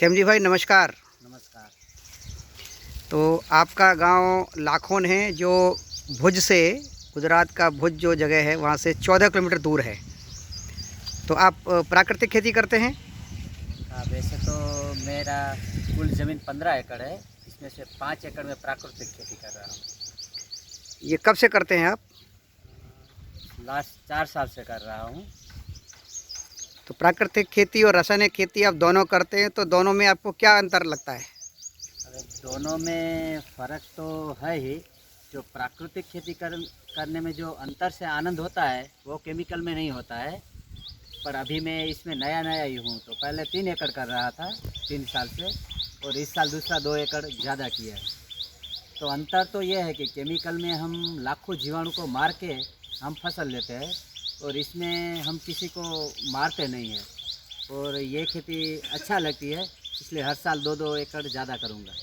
खेमजी भाई नमस्कार। नमस्कार। तो आपका गांव लाखोन है जो भुज से, गुजरात का भुज जो जगह है वहाँ से 14 किलोमीटर दूर है। तो आप प्राकृतिक खेती करते हैं? हाँ, वैसे तो मेरा कुल ज़मीन 15 एकड़ है। इसमें से 5 एकड़ में प्राकृतिक खेती कर रहा हूँ। ये कब से करते हैं आप? लास्ट 4 साल से कर रहा हूँ। तो प्राकृतिक खेती और रासायनिक खेती आप दोनों करते हैं, तो दोनों में आपको क्या अंतर लगता है? अरे दोनों में फ़र्क तो है ही। जो प्राकृतिक खेती करने में जो अंतर से आनंद होता है वो केमिकल में नहीं होता है। पर अभी मैं इसमें नया ही हूँ, तो पहले 3 एकड़ कर रहा था 3 साल से, और इस साल दूसरा 2 एकड़ ज़्यादा किया है। तो अंतर तो ये है कि केमिकल में हम लाखों जीवाणु को मार के हम फसल लेते हैं, और इसमें हम किसी को मारते नहीं हैं। और ये खेती अच्छा लगती है, इसलिए हर साल 2-2 एकड़ ज़्यादा करूँगा।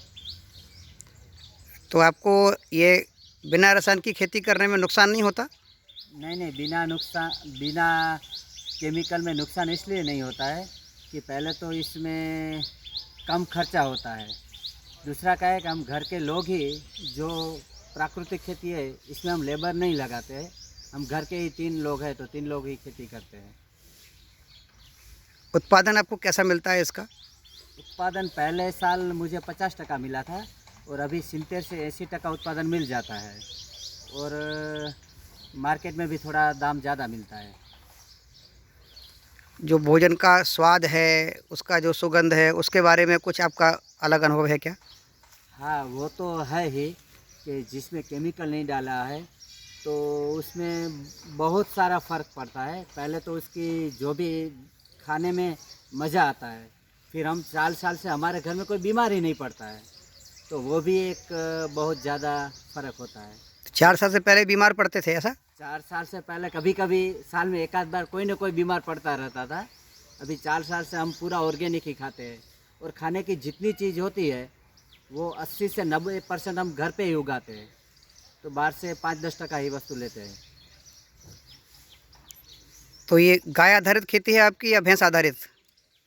तो आपको ये बिना रसायन की खेती करने में नुकसान नहीं होता? नहीं, बिना केमिकल में नुकसान इसलिए नहीं होता है कि पहले तो इसमें कम खर्चा होता है। दूसरा क्या है कि हम घर के लोग ही, जो प्राकृतिक खेती है इसमें हम लेबर नहीं लगाते हैं। हम घर के ही 3 लोग हैं, तो 3 लोग ही खेती करते हैं। उत्पादन आपको कैसा मिलता है इसका? उत्पादन पहले साल मुझे 50% मिला था, और अभी 70 से 80% उत्पादन मिल जाता है। और मार्केट में भी थोड़ा दाम ज़्यादा मिलता है। जो भोजन का स्वाद है, उसका जो सुगंध है, उसके बारे में कुछ आपका अलग अनुभव है क्या? हाँ, वो तो है ही कि जिसमें केमिकल नहीं डाला है तो उसमें बहुत सारा फ़र्क पड़ता है। पहले तो उसकी जो भी खाने में मज़ा आता है, फिर हम 4 साल से हमारे घर में कोई बीमार ही नहीं पड़ता है, तो वो भी एक बहुत ज़्यादा फ़र्क होता है। 4 साल से पहले बीमार पड़ते थे ऐसा? 4 साल से पहले कभी कभी साल में 1 आध बार कोई ना कोई बीमार पड़ता रहता था। अभी 4 साल से हम पूरा ऑर्गेनिक ही खाते हैं, और खाने की जितनी चीज़ होती है वो 80 से 90% हम घर पे ही उगाते हैं, तो बाहर से 5-10% ही वस्तु लेते हैं। तो ये गाय आधारित खेती है आपकी या भैंस आधारित?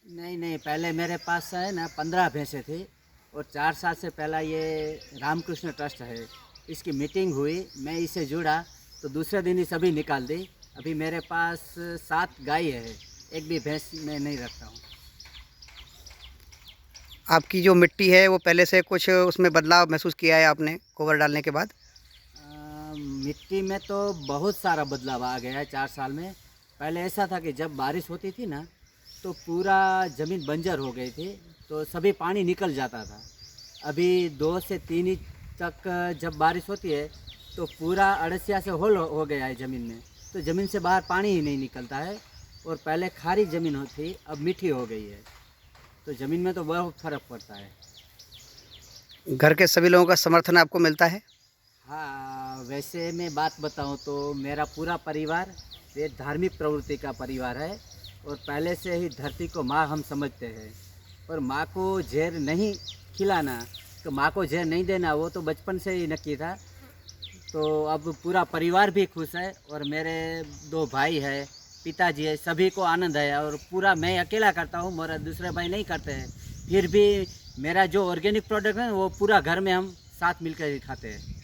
नहीं, पहले मेरे पास है ना 15 भैंसें थी, और 4 साल से पहला ये रामकृष्ण ट्रस्ट है, इसकी मीटिंग हुई, मैं इससे जुड़ा, तो दूसरे दिन ही सभी निकाल दी। अभी मेरे पास 7 गाय है, एक भी भैंस मैं नहीं रखता हूँ। आपकी जो मिट्टी है वो पहले से कुछ उसमें बदलाव महसूस किया है आपने गोबर डालने के बाद? मिट्टी में तो बहुत सारा बदलाव आ गया है 4 साल में। पहले ऐसा था कि जब बारिश होती थी ना, तो पूरा ज़मीन बंजर हो गई थी, तो सभी पानी निकल जाता था। अभी 2 से 3 इंच तक जब बारिश होती है तो पूरा अड़सिया से होल हो गया है ज़मीन में, तो ज़मीन से बाहर पानी ही नहीं निकलता है। और पहले खारी ज़मीन होती, अब मीठी हो गई है, तो ज़मीन में तो बहुत फ़र्क पड़ता है। घर के सभी लोगों का समर्थन आपको मिलता है? हाँ, वैसे मैं बात बताऊं तो मेरा पूरा परिवार ये धार्मिक प्रवृत्ति का परिवार है, और पहले से ही धरती को माँ हम समझते हैं। और माँ को जहर नहीं खिलाना, तो माँ को जहर नहीं देना, वो तो बचपन से ही नक्की था। तो अब पूरा परिवार भी खुश है, और मेरे 2 भाई है, पिताजी है, सभी को आनंद है। और पूरा मैं अकेला करता हूँ, मेरे दूसरे भाई नहीं करते हैं। फिर भी मेरा जो ऑर्गेनिक प्रोडक्ट है वो पूरा घर में हम साथ मिलकर ही खाते हैं।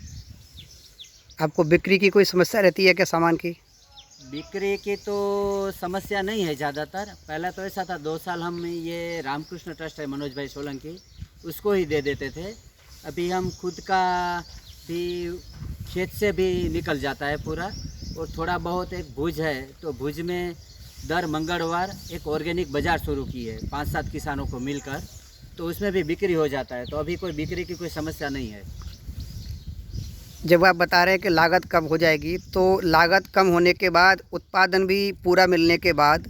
आपको बिक्री की कोई समस्या रहती है क्या सामान की? बिक्री की तो समस्या नहीं है ज़्यादातर। पहले तो ऐसा था, 2 साल हम ये रामकृष्ण ट्रस्ट है मनोज भाई सोलंकी, उसको ही दे देते थे। अभी हम खुद का भी खेत से भी निकल जाता है पूरा। और थोड़ा बहुत एक भुज है, तो भुज में दर मंगलवार एक ऑर्गेनिक बाज़ार शुरू की है 5-7 किसानों को मिलकर, तो उसमें भी बिक्री हो जाता है। तो अभी कोई बिक्री की कोई समस्या नहीं है। जब आप बता रहे हैं कि लागत कम हो जाएगी, तो लागत कम होने के बाद, उत्पादन भी पूरा मिलने के बाद,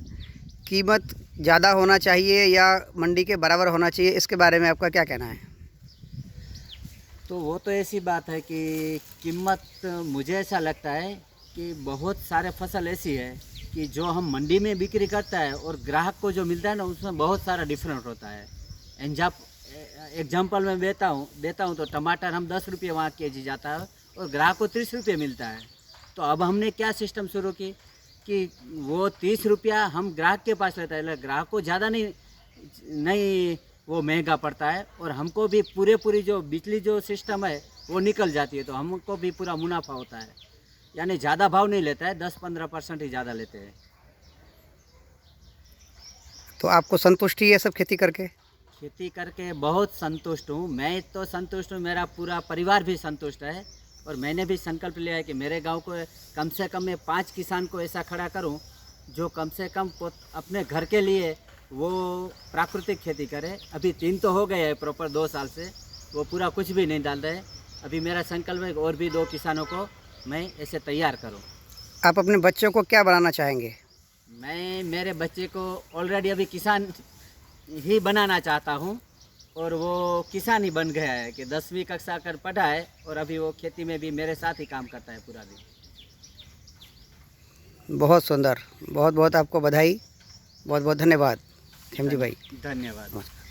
कीमत ज़्यादा होना चाहिए या मंडी के बराबर होना चाहिए, इसके बारे में आपका क्या कहना है? तो वो तो ऐसी बात है कि कीमत, मुझे ऐसा लगता है कि बहुत सारे फसल ऐसी है कि जो हम मंडी में बिक्री करता है और ग्राहक को जो मिलता है ना, उसमें बहुत सारा डिफरेंट होता है। एग्जाम्पल मैं देता हूँ तो टमाटर हम 10 रुपये वहाँ केजी जाता है, और ग्राहक को 30 रुपये मिलता है। तो अब हमने क्या सिस्टम शुरू की कि वो 30 रुपया हम ग्राहक के पास लेता है, ग्राहक को ज़्यादा नहीं वो महंगा पड़ता है, और हमको भी पूरी जो बिजली जो सिस्टम है वो निकल जाती है, तो हमको भी पूरा मुनाफा होता है। यानी ज़्यादा भाव नहीं लेता है, 10-15% ही ज़्यादा लेते हैं। तो आपको संतुष्टि है सब खेती करके? खेती करके बहुत संतुष्ट हूँ। मैं तो संतुष्ट हूँ, मेरा पूरा परिवार भी संतुष्ट है, और मैंने भी संकल्प लिया है कि मेरे गांव को कम से कम मैं 5 किसान को ऐसा खड़ा करूँ जो कम से कम अपने घर के लिए वो प्राकृतिक खेती करे। अभी 3 तो हो गए हैं प्रॉपर 2 साल से, वो पूरा कुछ भी नहीं डाल रहे। अभी मेरा संकल्प है और भी 2 किसानों को मैं ऐसे तैयार करूँ। आप अपने बच्चों को क्या बनाना चाहेंगे? मैं मेरे बच्चे को ऑलरेडी अभी किसान ही बनाना चाहता हूँ, और वो किसान ही बन गया है कि 10वीं कक्षा कर पढ़ा है, और अभी वो खेती में भी मेरे साथ ही काम करता है पूरा दिन। बहुत सुंदर, बहुत बहुत आपको बधाई, बहुत बहुत धन्यवाद खेमजी भाई। धन्यवाद। नमस्कार।